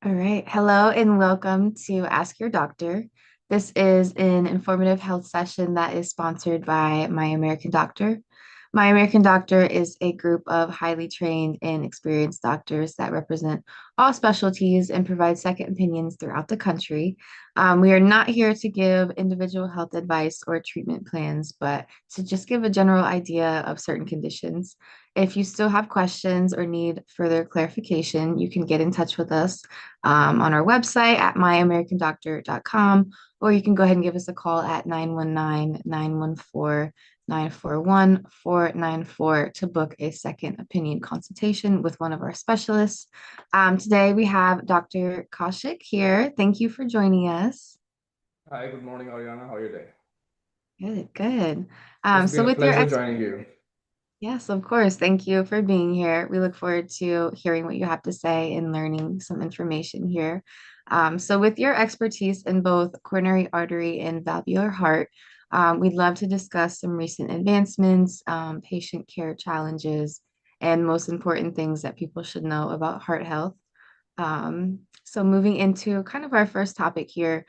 All right. Hello and welcome to Ask Your Doctor. This is an informative health session that is sponsored by My American Doctor. My American Doctor is a group of highly trained and experienced doctors that represent all specialties and provide second opinions throughout the country. We are not here to give individual health advice or treatment plans, but to just give a general idea of certain conditions. If you still have questions or need further clarification, you can get in touch with us on our website at myamericandoctor.com, or you can go ahead and give us a call at 919-914-941-494 to book a second opinion consultation with one of our specialists. Today we have Dr. Kaushik here. Thank you for joining us. Hi, good morning, Ariana. How are you today? Good, good. It's So been a with your pleasure joining you. Yes, of course. Thank you for being here. We look forward to hearing what you have to say and learning some information here. So, with your expertise in both coronary artery and valvular heart, we'd love to discuss some recent advancements, patient care challenges, and most important things that people should know about heart health. So, moving into kind of our first topic here,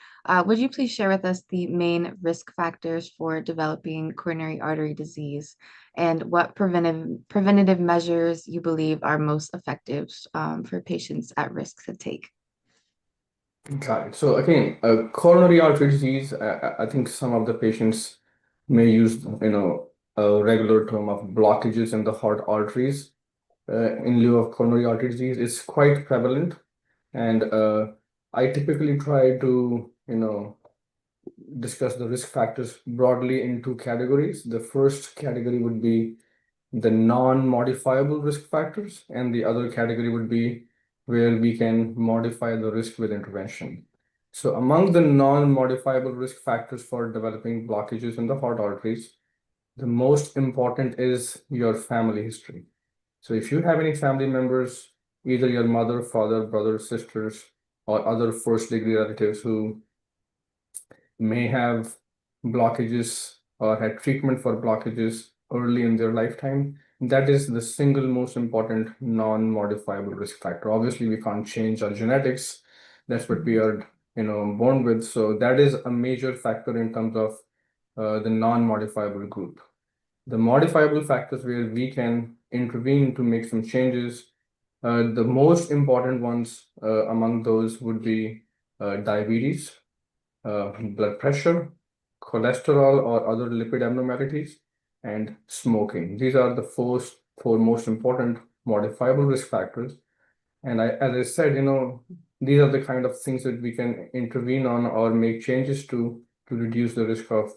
would you please share with us the main risk factors for developing coronary artery disease and what preventative measures you believe are most effective for patients at risk to take? Got it. So again, coronary artery disease, I think some of the patients may use, a regular term of blockages in the heart arteries in lieu of coronary artery disease. It's quite prevalent, and I typically try to, discuss the risk factors broadly in two categories. The first category would be the non-modifiable risk factors, and the other category would be where we can modify the risk with intervention. So among the non-modifiable risk factors for developing blockages in the heart arteries, the most important is your family history. So if you have any family members, either your mother, father, brothers, sisters, or other first-degree relatives who may have blockages or had treatment for blockages early in their lifetime, that is the single most important non-modifiable risk factor. Obviously, we can't change our genetics. That's what we are, born with. So that is a major factor in terms of the non-modifiable group. The modifiable factors where we can intervene to make some changes, the most important ones among those would be diabetes, blood pressure, cholesterol or other lipid abnormalities, and smoking. These are the four most important modifiable risk factors. And as I said, these are the kind of things that we can intervene on or make changes to reduce the risk of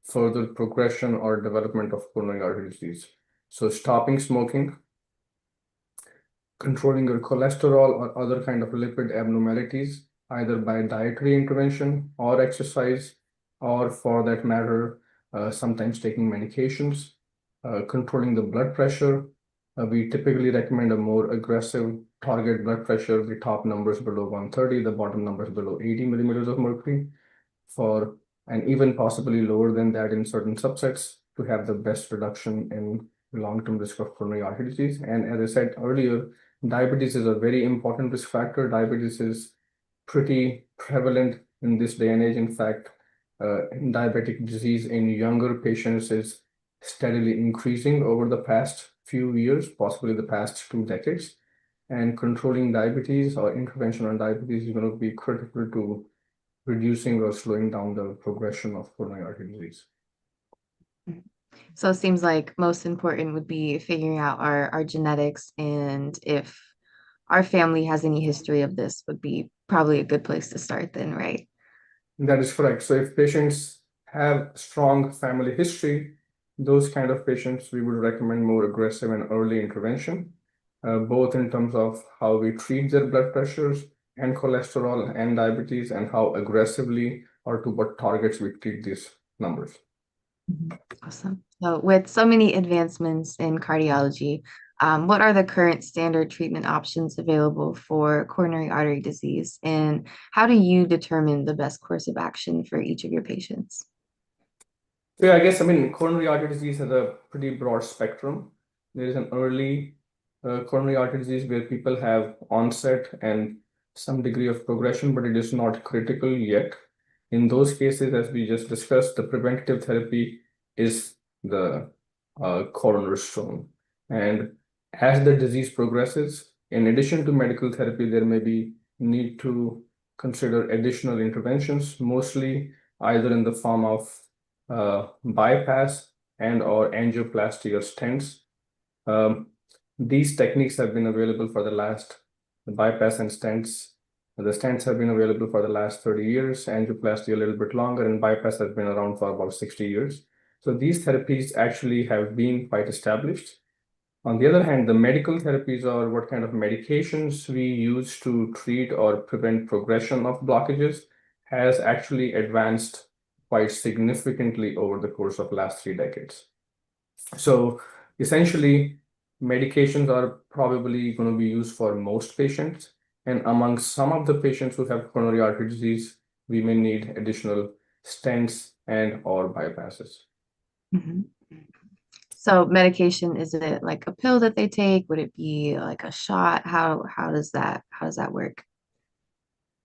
further progression or development of coronary artery disease. So stopping smoking, controlling your cholesterol or other kind of lipid abnormalities, either by dietary intervention or exercise, or for that matter, sometimes taking medications, controlling the blood pressure. We typically recommend a more aggressive target blood pressure, the top numbers below 130, the bottom numbers below 80 millimeters of mercury, for and even possibly lower than that in certain subsets to have the best reduction in long-term risk of coronary artery disease. And as I said earlier, diabetes is a very important risk factor. Diabetes is pretty prevalent in this day and age. In fact, diabetic disease in younger patients is steadily increasing over the past few years, possibly the past 2 decades. And controlling diabetes or intervention on diabetes is going to be critical to reducing or slowing down the progression of coronary artery disease. So it seems like most important would be figuring out our genetics, and if our family has any history of this would be probably a good place to start then, right? That is correct. So if patients have strong family history, those kind of patients, we would recommend more aggressive and early intervention, both in terms of how we treat their blood pressures and cholesterol and diabetes, and how aggressively or to what targets we treat these numbers. Awesome. So with so many advancements in cardiology, what are the current standard treatment options available for coronary artery disease, and how do you determine the best course of action for each of your patients? So yeah, I guess, coronary artery disease has a pretty broad spectrum. There is an early coronary artery disease where people have onset and some degree of progression, but it is not critical yet. In those cases, as we just discussed, the preventative therapy is the cornerstone. And as the disease progresses, in addition to medical therapy, there may be need to consider additional interventions, mostly either in the form of bypass and or angioplasty or stents. These techniques have been available for the bypass and stents. The stents have been available for the last 30 years, angioplasty a little bit longer, and bypass has been around for about 60 years. So these therapies actually have been quite established. On the other hand, the medical therapies are what kind of medications we use to treat or prevent progression of blockages has actually advanced quite significantly over the course of last 3 decades. So essentially, medications are probably going to be used for most patients. And among some of the patients who have coronary artery disease, we may need additional stents and or bypasses. Mhm. So medication, is it like a pill that they take? Would it be like a shot? How does that work?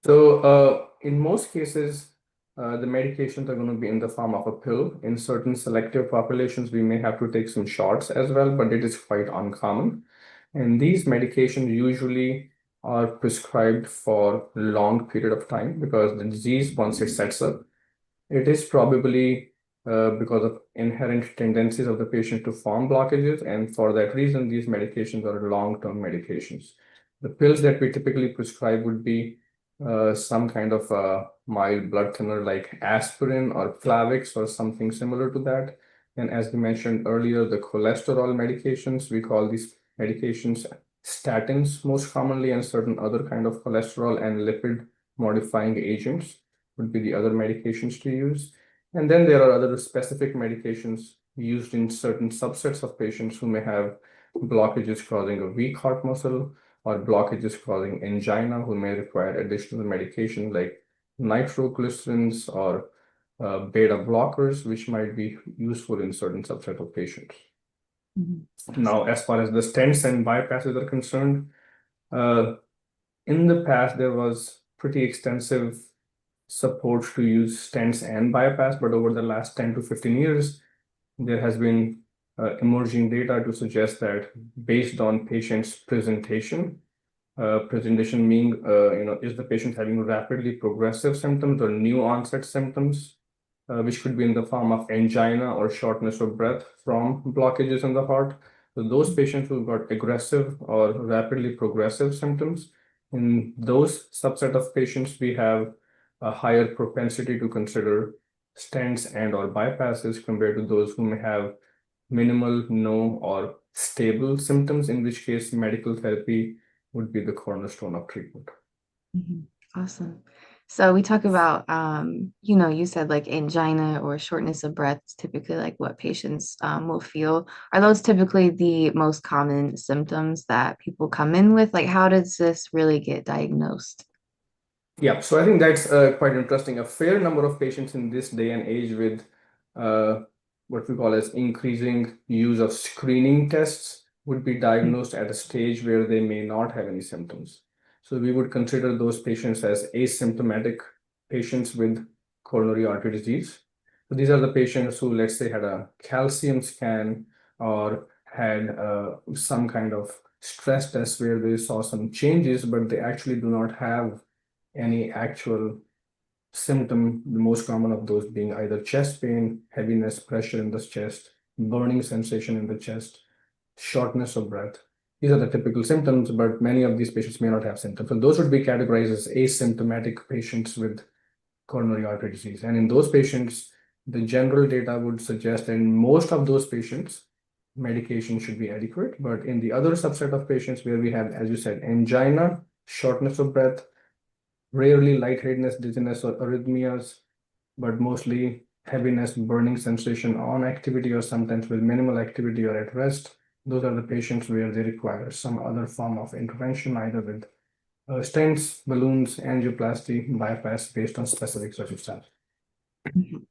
So in most cases, the medications are going to be in the form of a pill. In certain selective populations, we may have to take some shots as well, but it is quite uncommon. And these medications usually are prescribed for a long period of time because the disease, once it sets up, it is probably because of inherent tendencies of the patient to form blockages. And for that reason, these medications are long-term medications. The pills that we typically prescribe would be some kind of a mild blood thinner like aspirin or Plavix or something similar to that. And as we mentioned earlier, the cholesterol medications, we call these medications statins most commonly, and certain other kind of cholesterol and lipid modifying agents would be the other medications to use. And then there are other specific medications used in certain subsets of patients who may have blockages causing a weak heart muscle or blockages causing angina, who may require additional medication like nitroglycerins or beta blockers, which might be useful in certain subset of patients. Mhm. Now, as far as the stents and bypasses are concerned, in the past, there was pretty extensive support to use stents and bypass, but over the last 10 to 15 years, there has been emerging data to suggest that based on patient's presentation meaning, is the patient having rapidly progressive symptoms or new onset symptoms, which could be in the form of angina or shortness of breath from blockages in the heart. So those patients who've got aggressive or rapidly progressive symptoms, in those subset of patients, we have a higher propensity to consider stents and or bypasses compared to those who may have minimal, no, or stable symptoms, in which case medical therapy would be the cornerstone of treatment. Mhm. Awesome. So we talk about, you said like angina or shortness of breath is typically like what patients will feel. Are those typically the most common symptoms that people come in with? Like, how does this really get diagnosed? Yeah, so I think that's quite interesting. A fair number of patients in this day and age with uh, what we call as increasing use of screening tests would be diagnosed at a stage where they may not have any symptoms. So we would consider those patients as asymptomatic patients with coronary artery disease. So these are the patients who, let's say, had a calcium scan or had some kind of stress test where they saw some changes, but they actually do not have any actual symptom, the most common of those being either chest pain, heaviness, pressure in the chest, burning sensation in the chest, shortness of breath. These are the typical symptoms, but many of these patients may not have symptoms. So those would be categorized as asymptomatic patients with coronary artery disease. And in those patients, the general data would suggest that in most of those patients, medication should be adequate. But in the other subset of patients where we have, as you said, angina, shortness of breath, rarely lightheadedness, dizziness, or arrhythmias, but mostly heaviness, burning sensation on activity, or sometimes with minimal activity or at rest. Those are the patients where they require some other form of intervention, either with stents, balloons, angioplasty, bypass, based on specific circumstance. Mhm.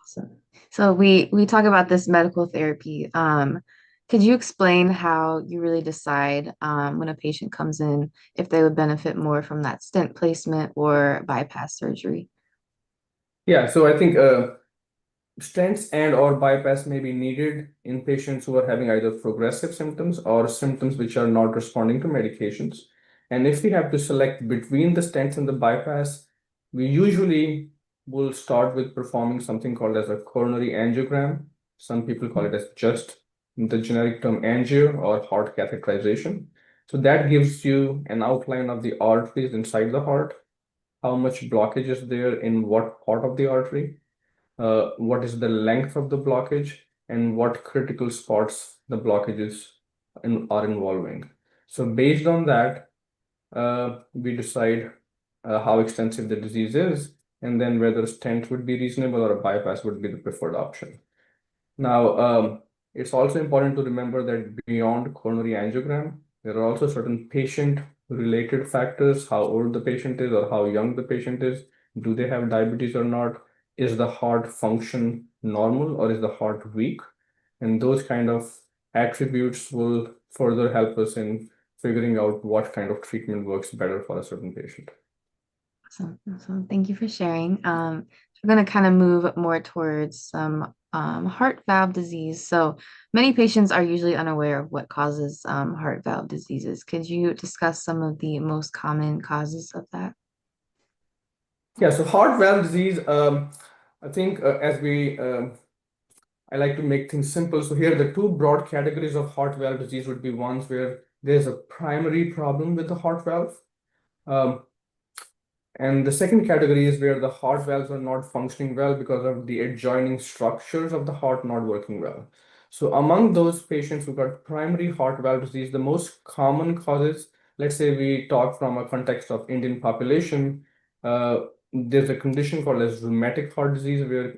Awesome. So we talk about this medical therapy. Could you explain how you really decide when a patient comes in if they would benefit more from that stent placement or bypass surgery? Yeah, so I think stents and or bypass may be needed in patients who are having either progressive symptoms or symptoms which are not responding to medications. And if we have to select between the stents and the bypass, we usually will start with performing something called as a coronary angiogram. Some people call it as just the generic term angio or heart catheterization. So that gives you an outline of the arteries inside the heart, how much blockage is there in what part of the artery, what is the length of the blockage, and what critical spots the blockages are involving. So based on that, we decide how extensive the disease is, and then whether a stent would be reasonable or a bypass would be the preferred option. Now, it's also important to remember that beyond coronary angiogram, there are also certain patient-related factors, how old the patient is or how young the patient is. Do they have diabetes or not? Is the heart function normal or is the heart weak? And those kind of attributes will further help us in figuring out what kind of treatment works better for a certain patient. Awesome. Thank you for sharing. We're going to kind of move more towards some heart valve disease. So many patients are usually unaware of what causes heart valve diseases. Could you discuss some of the most common causes of that? Yeah, so heart valve disease, I think I like to make things simple. So here, the two broad categories of heart valve disease would be ones where there's a primary problem with the heart valve. Um, and the second category is where the heart valves are not functioning well because of the adjoining structures of the heart not working well. So among those patients who got primary heart valve disease, the most common causes, let's say we talk from a context of Indian population, there's a condition called as rheumatic heart disease where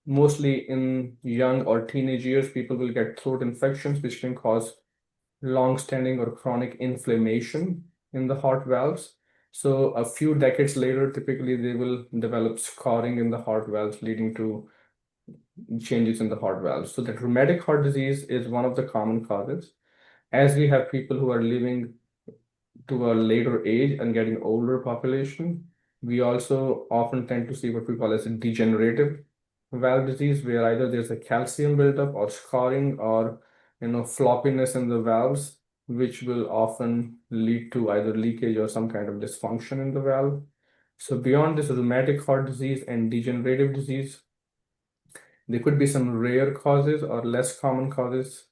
mostly in young or teenage years, people will get throat infections, which can cause long-standing or chronic inflammation in the heart valves. So a few decades later, typically they will develop scarring in the heart valves, leading to changes in the heart valves. So that rheumatic heart disease is one of the common causes. As we have people who are living to a later age and getting older population, we also often tend to see what we call as a degenerative valve disease, where either there's a calcium buildup or scarring or floppiness in the valves, which will often lead to either leakage or some kind of dysfunction in the valve. So beyond this rheumatic heart disease and degenerative disease, there could be some rare causes or less common causes.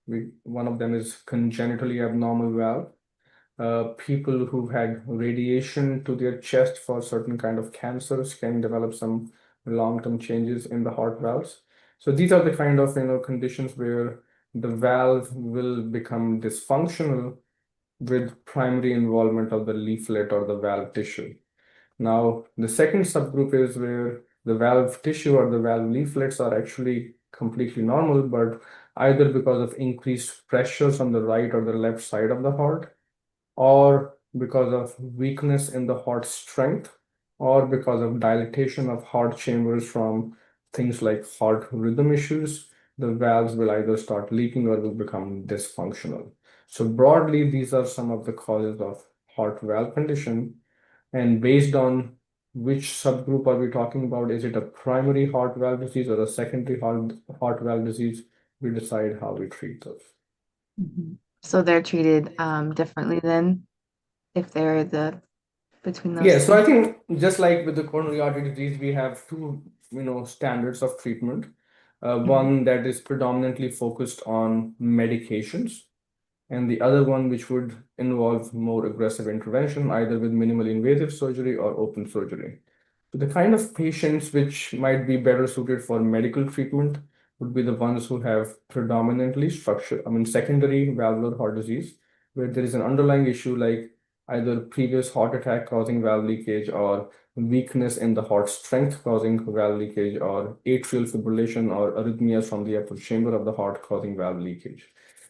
One of them is congenitally abnormal valve. People who've had radiation to their chest for certain kind of cancers can develop some long-term changes in the heart valves. So these are the kind of conditions where the valve will become dysfunctional with primary involvement of the leaflet or the valve tissue. Now, the second subgroup is where the valve tissue or the valve leaflets are actually completely normal, but either because of increased pressures on the right or the left side of the heart, or because of weakness in the heart strength, or because of dilatation of heart chambers from things like heart rhythm issues, the valves will either start leaking or will become dysfunctional. So broadly, these are some of the causes of heart valve condition. And based on which subgroup are we talking about, is it a primary heart valve disease or a secondary heart valve disease, we decide how we treat those. Mhm. So they're treated differently then if they're the between those Yeah, so I two. think just like with the coronary artery disease, we have two, standards of treatment. Mhm. One that is predominantly focused on medications, and the other one which would involve more aggressive intervention, either with minimally invasive surgery or open surgery. So the kind of patients which might be better suited for medical treatment would be the ones who have predominantly secondary valvular heart disease, where there is an underlying issue like either previous heart attack causing valve leakage or weakness in the heart strength causing valve leakage or atrial fibrillation or arrhythmias from the upper chamber of the heart causing valve leakage.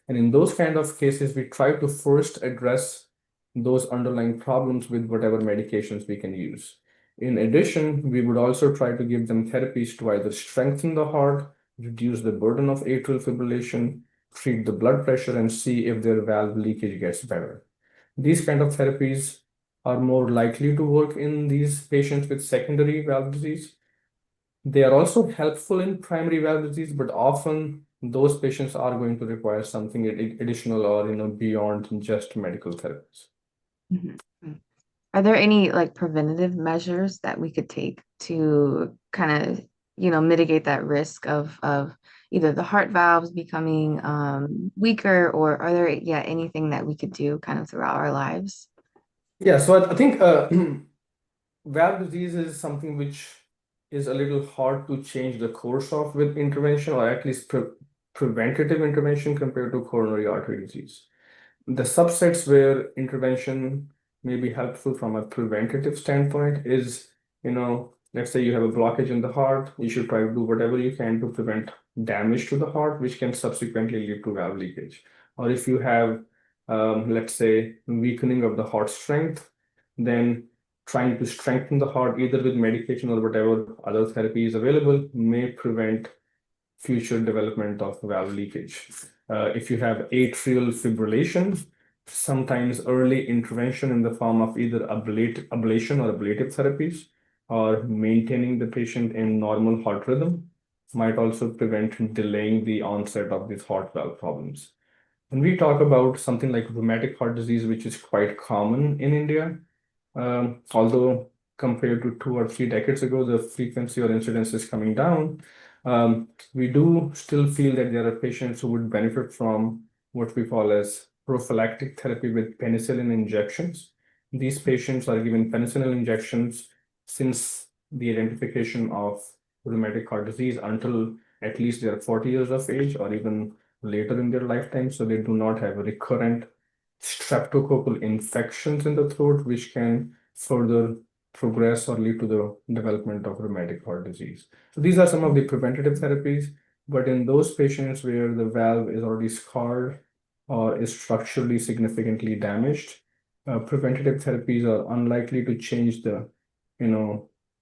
And in those kind of cases, we try to first address those underlying problems with whatever medications we can use. In addition, we would also try to give them therapies to either strengthen the heart, reduce the burden of atrial fibrillation, treat the blood pressure and see if their valve leakage gets better. These kind of therapies are more likely to work in these patients with secondary valve disease. They are also helpful in primary valve disease, but often those patients are going to require something additional or beyond just medical therapies. Mhm. Are there any like preventative measures that we could take to kind of, mitigate that risk of either the heart valves becoming weaker, or are there, yeah, anything that we could do kind of throughout our lives? Yeah, so I think valve disease is something which is a little hard to change the course of with intervention, or at least preventative intervention compared to coronary artery disease. The subsets where intervention may be helpful from a preventative standpoint is, let's say you have a blockage in the heart, you should try to do whatever you can to prevent damage to the heart, which can subsequently lead to valve leakage. Or if you have, let's say, weakening of the heart strength, then trying to strengthen the heart either with medication or whatever other therapy is available may prevent future development of valve leakage. If you have atrial fibrillation, sometimes early intervention in the form of either ablation or ablative therapies or maintaining the patient in normal heart rhythm might also prevent delaying the onset of these heart valve problems. When we talk about something like rheumatic heart disease, which is quite common in India, although compared to 2 or 3 decades ago, the frequency or incidence is coming down. We do still feel that there are patients who would benefit from what we call as prophylactic therapy with penicillin injections. These patients are given penicillin injections since the identification of rheumatic heart disease until at least they are 40 years of age or even later in their lifetime, so they do not have recurrent streptococcal infections in the throat, which can further progress or lead to the development of rheumatic heart disease. So these are some of the preventative therapies, but in those patients where the valve is already scarred or is structurally significantly damaged, preventative therapies are unlikely to change the,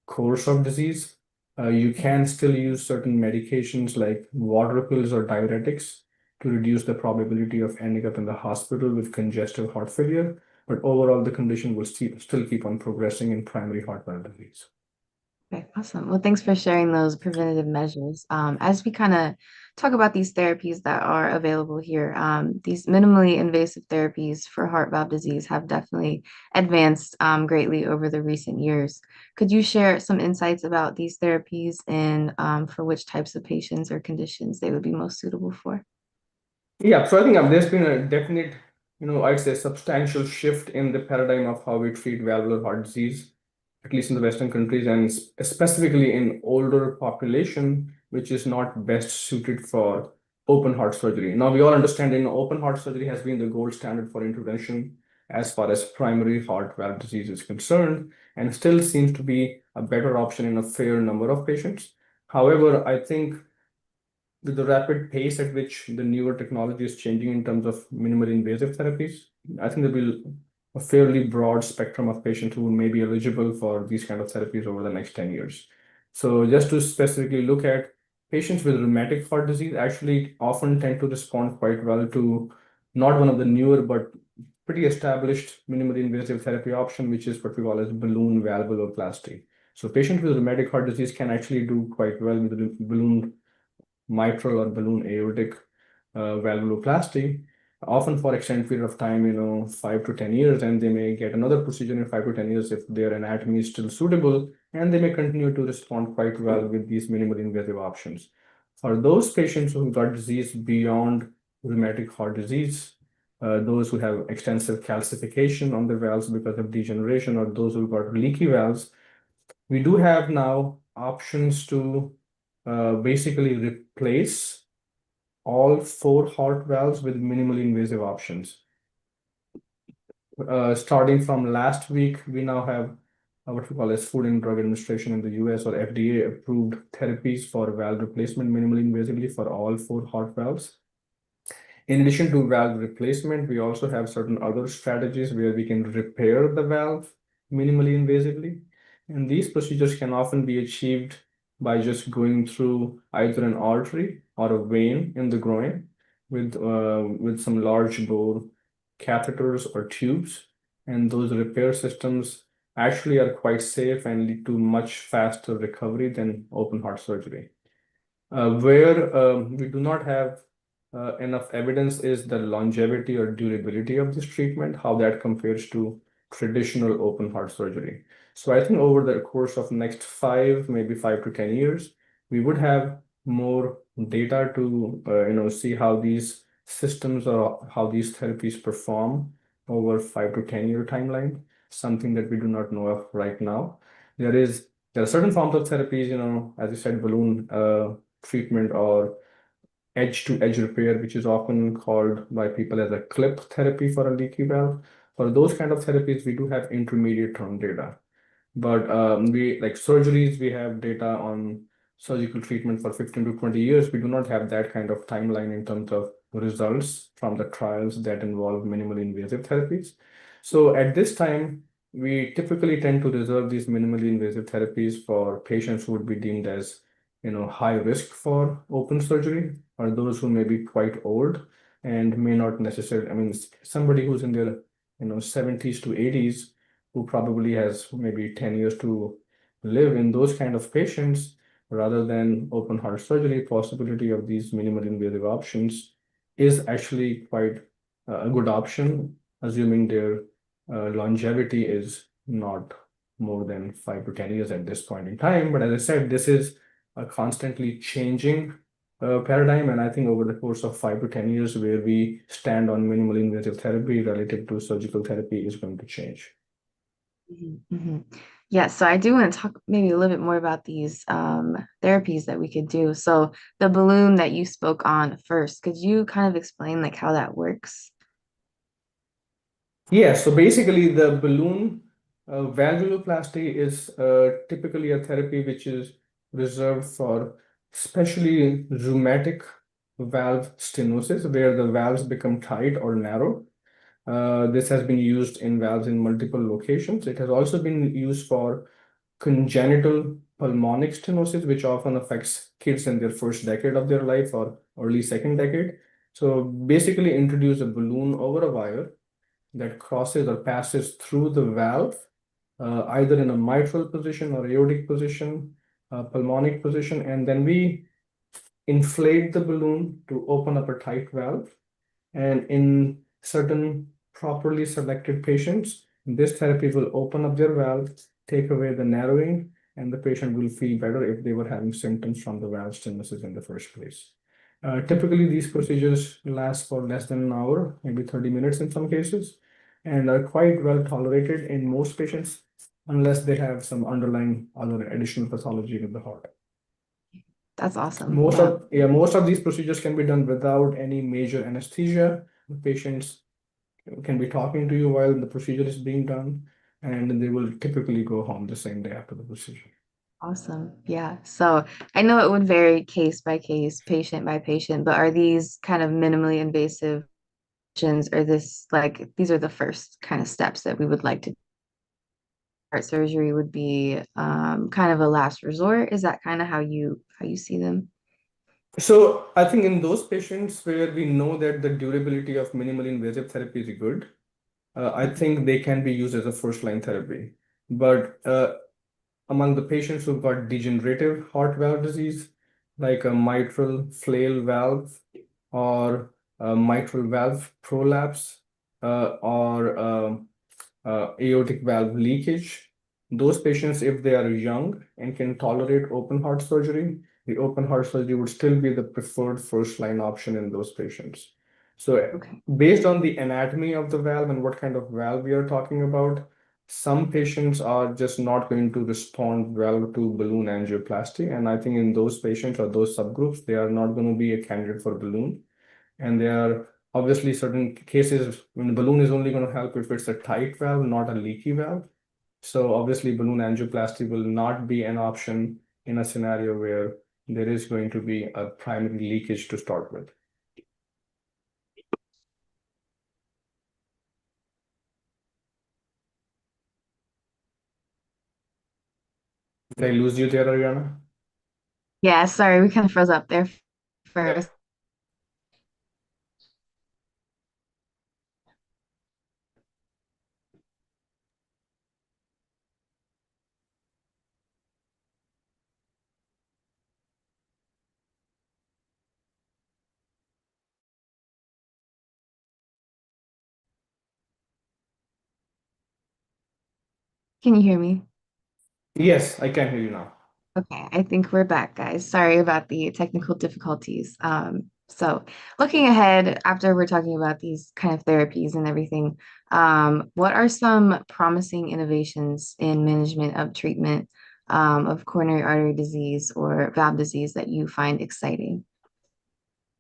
course of disease. You can still use certain medications like water pills or diuretics to reduce the probability of ending up in the hospital with congestive heart failure, but overall the condition will still keep on progressing in primary heart valve disease. Okay, awesome. Well, thanks for sharing those preventative measures. As we kind of talk about these therapies that are available here, these minimally invasive therapies for heart valve disease have definitely advanced greatly over the recent years. Could you share some insights about these therapies and for which types of patients or conditions they would be most suitable for? Yeah, so I think there's been a definite, I'd say substantial shift in the paradigm of how we treat valvular heart disease, at least in the Western countries, and specifically in older population, which is not best suited for open heart surgery. Now, we all understand open heart surgery has been the gold standard for intervention as far as primary heart valve disease is concerned, and still seems to be a better option in a fair number of patients. However, I think with the rapid pace at which the newer technology is changing in terms of minimally invasive therapies, I think there will be a fairly broad spectrum of patients who may be eligible for these kind of therapies over the next 10 years. So just to specifically look at patients with rheumatic heart disease actually often tend to respond quite well to not one of the newer but pretty established minimally invasive therapy option, which is what we call as balloon valvuloplasty. So patients with rheumatic heart disease can actually do quite well with the balloon mitral or balloon aortic valvuloplasty, often for extended period of time, 5 to 10 years, and they may get another procedure in 5 to 10 years if their anatomy is still suitable, and they may continue to respond quite well with these minimally invasive options. For those patients who got disease beyond rheumatic heart disease, those who have extensive calcification on the valves because of degeneration, or those who got leaky valves, we do have now options to basically replace all 4 heart valves with minimally invasive options. Starting from last week, we now have what we call as Food and Drug Administration in the US or FDA approved therapies for valve replacement minimally invasively for all 4 heart valves. In addition to valve replacement, we also have certain other strategies where we can repair the valve minimally invasively. And these procedures can often be achieved by just going through either an artery or a vein in the groin. with some large bore catheters or tubes, and those repair systems actually are quite safe and lead to much faster recovery than open heart surgery. Where we do not have enough evidence is the longevity or durability of this treatment, how that compares to traditional open heart surgery. So I think over the course of next maybe 5 to 10 years, we would have more data to see how these systems or how these therapies perform over 5 to 10 year timeline, something that we do not know of right now. There are certain forms of therapies, as you said, balloon treatment or edge-to-edge repair, which is often called by people as a clip therapy for a leaky valve. For those kind of therapies, we do have intermediate term data. But we like surgeries, we have data on surgical treatment for 15 to 20 years. We do not have that kind of timeline in terms of results from the trials that involve minimally invasive therapies. So at this time, we typically tend to reserve these minimally invasive therapies for patients who would be deemed as high risk for open surgery, or those who may be quite old and may not necessarily, I mean, somebody who's in their 70s to 80s who probably has maybe 10 years to live, in those kind of patients, rather than open heart surgery, possibility of these minimally invasive options is actually quite a good option, assuming their longevity is not more than 5 to 10 years at this point in time. But as I said, this is a constantly changing paradigm, and I think over the course of 5 to 10 years, where we stand on minimally invasive therapy relative to surgical therapy is going to change. Mhm. Yeah, so I do want to talk maybe a little bit more about these therapies that we could do. So the balloon that you spoke on first, could you kind of explain like how that works? Yeah, so basically the balloon valvuloplasty is typically a therapy which is reserved for especially rheumatic valve stenosis, where the valves become tight or narrow. This has been used in valves in multiple locations. It has also been used for congenital pulmonic stenosis, which often affects kids in their first decade of their life or early second decade. So basically introduce a balloon over a wire that crosses or passes through the valve, either in a mitral position or aortic position, pulmonic position, and then we inflate the balloon to open up a tight valve. And in certain properly selected patients, this therapy will open up their valve, take away the narrowing, and the patient will feel better if they were having symptoms from the valve stenosis in the first place. Typically, these procedures last for less than an hour, maybe 30 minutes in some cases, and are quite well tolerated in most patients, unless they have some underlying other additional pathology with the heart. That's awesome. Most Yeah. of yeah, most of these procedures can be done without any major anesthesia. The patients can be talking to you while the procedure is being done, and they will typically go home the same day after the procedure. Awesome. Yeah. So I know it would vary case by case, patient by patient, but are these kind of minimally invasive options, or this like these are the first kind of steps that we would like to heart surgery would be kind of a last resort? Is that kind of how you see them? So I think in those patients where we know that the durability of minimally invasive therapy is good, I Mhm. think they can be used as a first line therapy. But among the patients who've got degenerative heart valve disease, like a mitral flail valve or a mitral valve prolapse, or aortic valve leakage. Those patients, if they are young and can tolerate open heart surgery, the open heart surgery would still be the preferred first line option in those patients. So, Okay. based on the anatomy of the valve and what kind of valve we are talking about, some patients are just not going to respond well to balloon angioplasty. And I think in those patients or those subgroups, they are not going to be a candidate for balloon. And there are obviously certain cases when the balloon is only going to help if it's a tight valve, not a leaky valve. So obviously balloon angioplasty will not be an option in a scenario where there is going to be a primary leakage to start with. Did I lose you there, Ariana? Yeah, sorry, we kind of froze up there Yeah. first. Can you hear me? Yes, I can hear you now. Okay, I think we're back, guys. Sorry about the technical difficulties. So looking ahead, after we're talking about these kind of therapies and everything, what are some promising innovations in management of treatment of coronary artery disease or valve disease that you find exciting?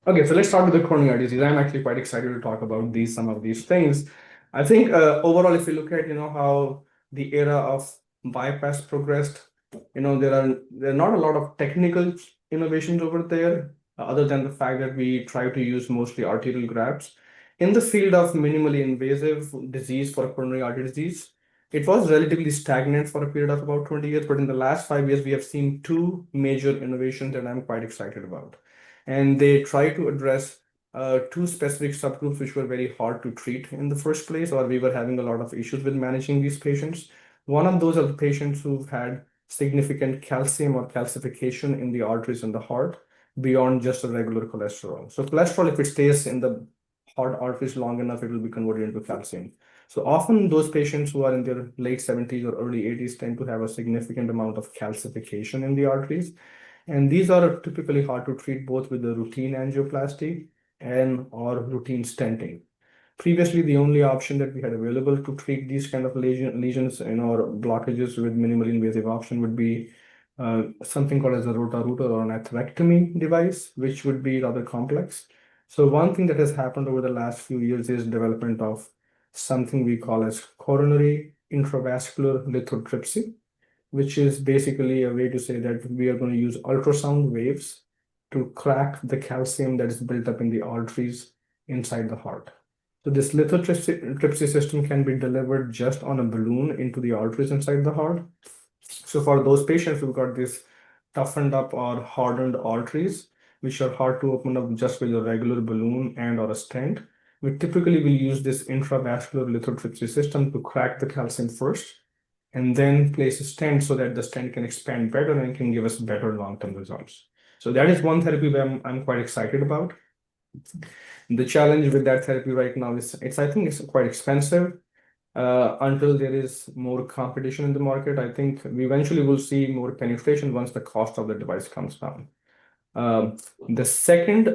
Okay, so let's start with the coronary disease. I'm actually quite excited to talk about some of these things. I think overall, if you look at how the era of bypass progressed, there are not a lot of technical innovations over there, other than the fact that we try to use mostly arterial grafts. In the field of minimally invasive disease for coronary artery disease, it was relatively stagnant for a period of about 20 years, but in the last 5 years, we have seen two major innovations that I'm quite excited about, and they try to address two specific subgroups which were very hard to treat in the first place, or we were having a lot of issues with managing these patients. One of those are the patients who've had significant calcium or calcification in the arteries in the heart beyond just a regular cholesterol. So cholesterol, if it stays in the heart arteries long enough, it will be converted into calcium. So often those patients who are in their late 70s or early 80s tend to have a significant amount of calcification in the arteries. And these are typically hard to treat both with the routine angioplasty and or routine stenting. Previously, the only option that we had available to treat these kind of lesions or blockages with minimally invasive option would be something called as a rotarouter or an atherectomy device, which would be rather complex. So one thing that has happened over the last few years is development of something we call as coronary intravascular lithotripsy, which is basically a way to say that we are going to use ultrasound waves to crack the calcium that is built up in the arteries inside the heart. So this lithotripsy system can be delivered just on a balloon into the arteries inside the heart. So for those patients who've got this toughened up or hardened arteries, which are hard to open up just with a regular balloon and or a stent, we typically will use this intravascular lithotripsy system to crack the calcium first and then place a stent so that the stent can expand better and can give us better long-term results. So that is one therapy that I'm quite excited about. The challenge with that therapy right now is I think it's quite expensive. Until there is more competition in the market, I think we eventually will see more penetration once the cost of the device comes down. The second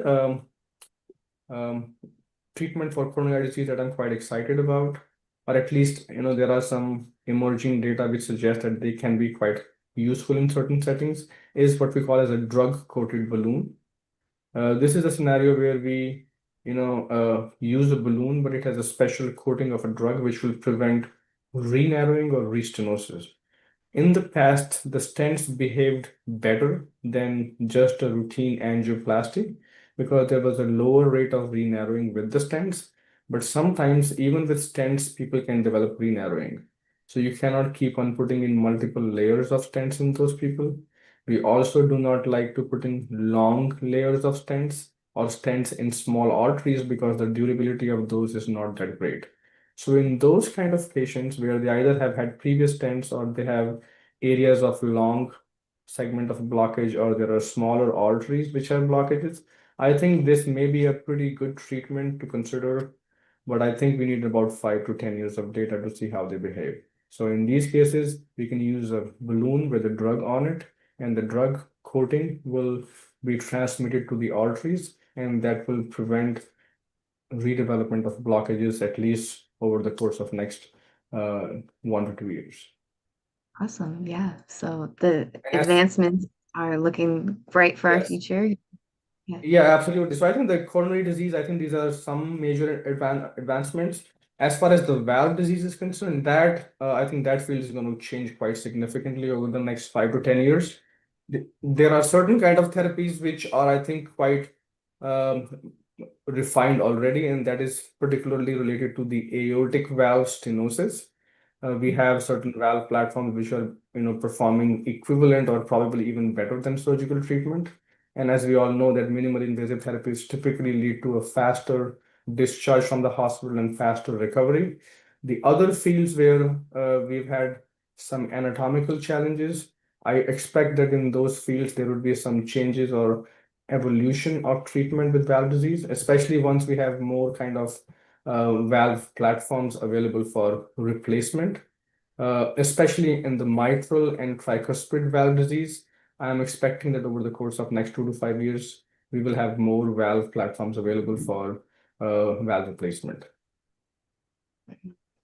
um, treatment for coronary disease that I'm quite excited about, or at least there are some emerging data which suggest that they can be quite useful in certain settings, is what we call as a drug-coated balloon. This is a scenario where we use a balloon, but it has a special coating of a drug which will prevent re-narrowing or restenosis. In the past, the stents behaved better than just a routine angioplasty because there was a lower rate of re-narrowing with the stents. But sometimes, even with stents, people can develop re-narrowing. So you cannot keep on putting in multiple layers of stents in those people. We also do not like to put in long layers of stents or stents in small arteries because the durability of those is not that great. So in those kind of patients where they either have had previous stents or they have areas of long segment of blockage or there are smaller arteries which have blockages, I think this may be a pretty good treatment to consider, but I think we need about 5 to 10 years of data to see how they behave. So in these cases, we can use a balloon with a drug on it, and the drug coating will be transmitted to the arteries, and that will prevent redevelopment of blockages at least over the course of next 1 to 2 years. Awesome. Yeah. So the And as advancements are looking bright for our yes, future. Yeah. yeah, absolutely. So I think the coronary disease, I think these are some major advancements. As far as the valve disease is concerned, that I think that field is going to change quite significantly over the next 5 to 10 years. There are certain kind of therapies which are, I think, quite um, refined already, and that is particularly related to the aortic valve stenosis. We have certain valve platforms which are, performing equivalent or probably even better than surgical treatment. And as we all know, that minimally invasive therapies typically lead to a faster discharge from the hospital and faster recovery. The other fields where we've had some anatomical challenges, I expect that in those fields there would be some changes or evolution of treatment with valve disease, especially once we have more kind of valve platforms available for replacement. especially in the mitral and tricuspid valve disease. I'm expecting that over the course of next 2 to 5 years, we will have more valve platforms available for valve replacement.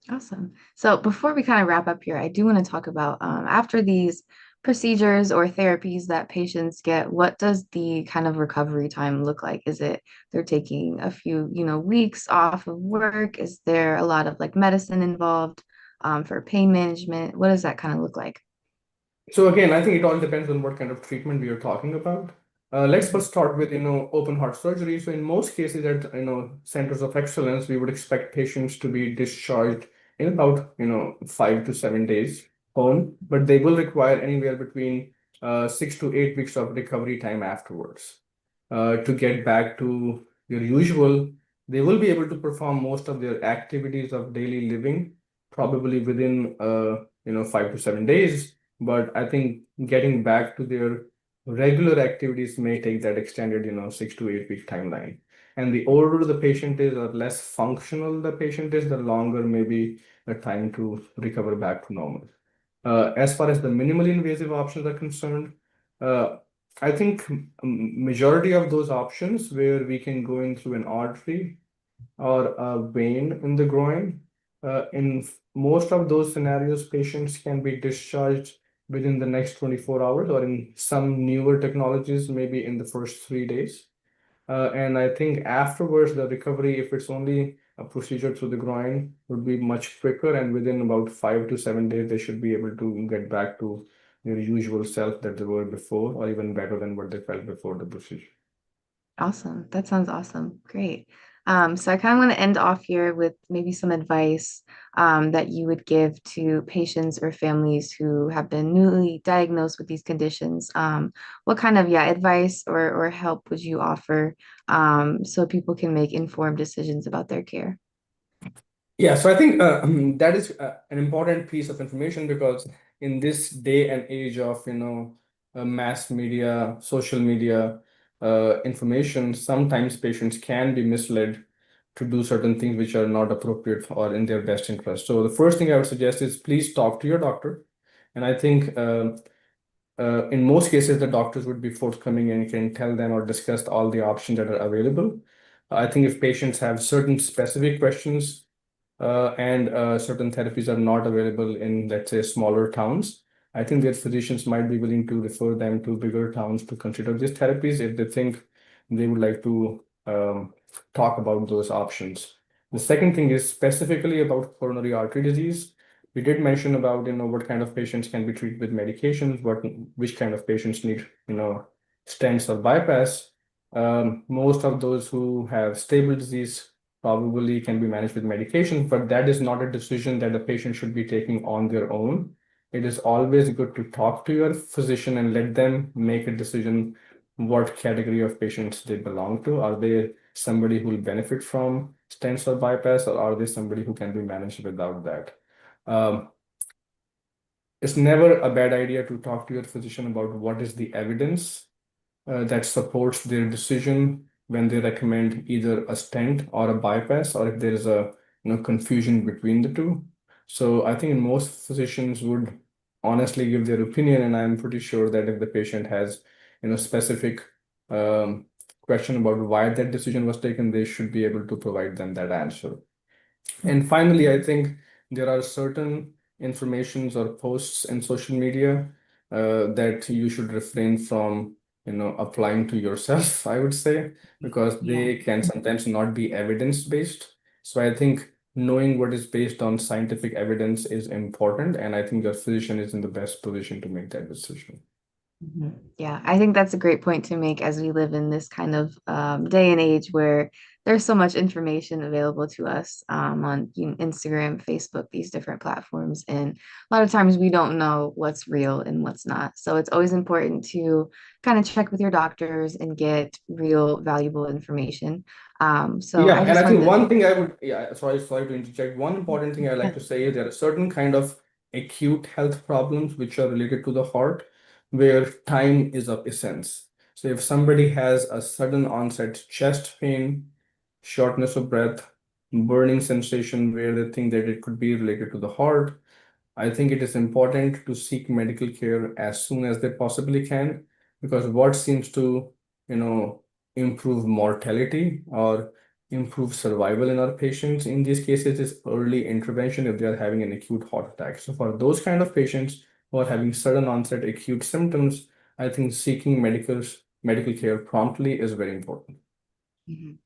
Awesome. So before we kind of wrap up here, I do want to talk about after these procedures or therapies that patients get, what does the kind of recovery time look like? Is it they're taking a few, weeks off of work? Is there a lot of like medicine involved for pain management? What does that kind of look like? So again, I think it all depends on what kind of treatment we are talking about. Let's Mhm. first start with, open heart surgery. So in most cases at, centers of excellence, we would expect patients to be discharged in about, 5 to 7 days home, but they will require anywhere between 6 to 8 weeks of recovery time afterwards. To get back to your usual, they will be able to perform most of their activities of daily living, probably within, 5 to 7 days. But I think getting back to their regular activities may take that extended, 6 to 8 week timeline. And the older the patient is or less functional the patient is, the longer maybe the time to recover back to normal. As far as the minimally invasive options are concerned, uh, I think majority of those options where we can go in through an artery or a vein in the groin. In most of those scenarios, patients can be discharged within the next 24 hours, or in some newer technologies, maybe in the first 3 days. And I think afterwards, the recovery, if it's only a procedure through the groin, would be much quicker. And within about 5 to 7 days, they should be able to get back to their usual self that they were before, or even better than what they felt before the procedure. Awesome. That sounds awesome. Great. So I kind of want to end off here with maybe some advice that you would give to patients or families who have been newly diagnosed with these conditions. What kind of, advice or help would you offer so people can make informed decisions about their care? Yeah, so I think that is an important piece of information because in this day and age of, mass media, social media, information, sometimes patients can be misled to do certain things which are not appropriate or in their best interest. So the first thing I would suggest is please talk to your doctor. And I think in most cases, the doctors would be forthcoming and can tell them or discuss all the options that are available. I think if patients have certain specific questions, and certain therapies are not available in, let's say, smaller towns, I think their physicians might be willing to refer them to bigger towns to consider these therapies if they think they would like to talk about those options. The second thing is specifically about coronary artery disease. We did mention about, what kind of patients can be treated with medications, which kind of patients need, stents or bypass. Most of those who have stable disease probably can be managed with medication, but that is not a decision that the patient should be taking on their own. It is always good to talk to your physician and let them make a decision what category of patients they belong to. Are they somebody who will benefit from stents or bypass, or are they somebody who can be managed without that? Um, it's never a bad idea to talk to your physician about what is the evidence that supports their decision when they recommend either a stent or a bypass, or if there is a confusion between the two. So I think most physicians would honestly give their opinion, and I'm pretty sure that if the patient has specific um, question about why that decision was taken, they should be able to provide them that answer. And finally, I think there are certain informations or posts in social media that you should refrain from, applying to yourself, I would say, because Yeah. they can sometimes not be evidence-based. So I think knowing what is based on scientific evidence is important, and I think your physician is in the best position to make that decision. Mhm. Yeah, I think that's a great point to make as we live in this kind of day and age where there's so much information available to us on Instagram, Facebook, these different platforms. And a lot of times we don't know what's real and what's not. So it's always important to kind of check with your doctors and get real, valuable information. So Yeah, I and just I think wanted one thing I would, yeah, sorry to interject. One important thing I like to, to say is there are certain kind of acute health problems which are related to the heart where time is of essence. So if somebody has a sudden onset chest pain, shortness of breath, burning sensation where they think that it could be related to the heart, I think it is important to seek medical care as soon as they possibly can, because what seems to, you know, improve mortality or improve survival in our patients in these cases is early intervention if they are having an acute heart attack. So for those kind of patients who are having sudden onset acute symptoms, I think seeking medical care promptly is very important. Mhm.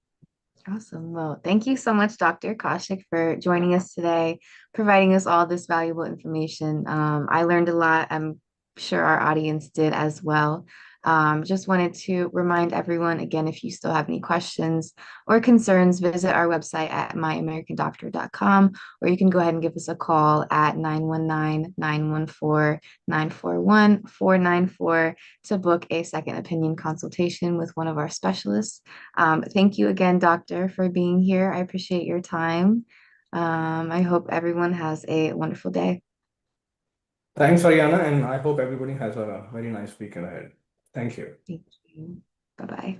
Awesome. Well, thank you so much, Dr. Kaushik, for joining us today, providing us all this valuable information. I learned a lot. I'm sure our audience did as well. Just wanted to remind everyone again, if you still have any questions or concerns, visit our website at myamericandoctor.com, or you can go ahead and give us a call at 919-914-941-494 to book a second opinion consultation with one of our specialists. Thank you again, Doctor, for being here. I appreciate your time. I hope everyone has a wonderful day. Thanks, Ariana, and I hope everybody has a very nice weekend ahead. Thank you. Thank you. Bye bye.